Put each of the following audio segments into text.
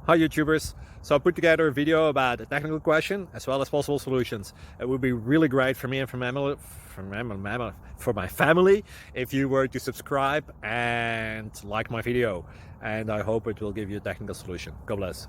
Hi YouTubers! So I put together a video about a technical question as well as possible solutions. It would be really great for me and for my family if you were to subscribe and like my video, and I hope it will give you a technical solution. God bless.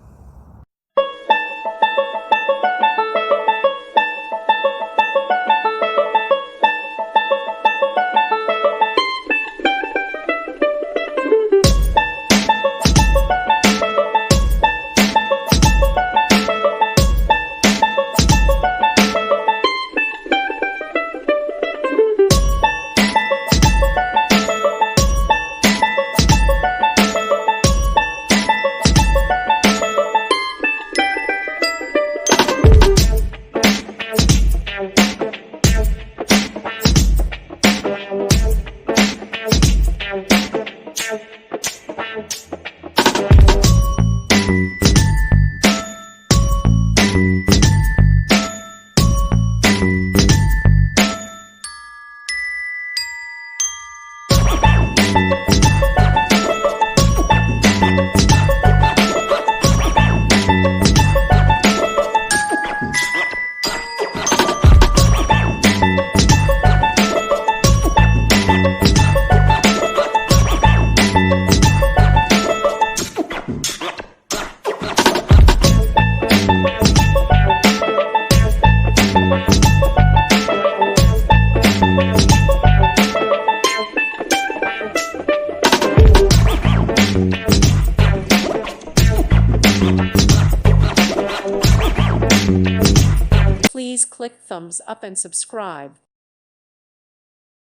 Please click thumbs up and subscribe.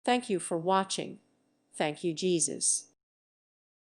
Thank you for watching. Thank you, Jesus.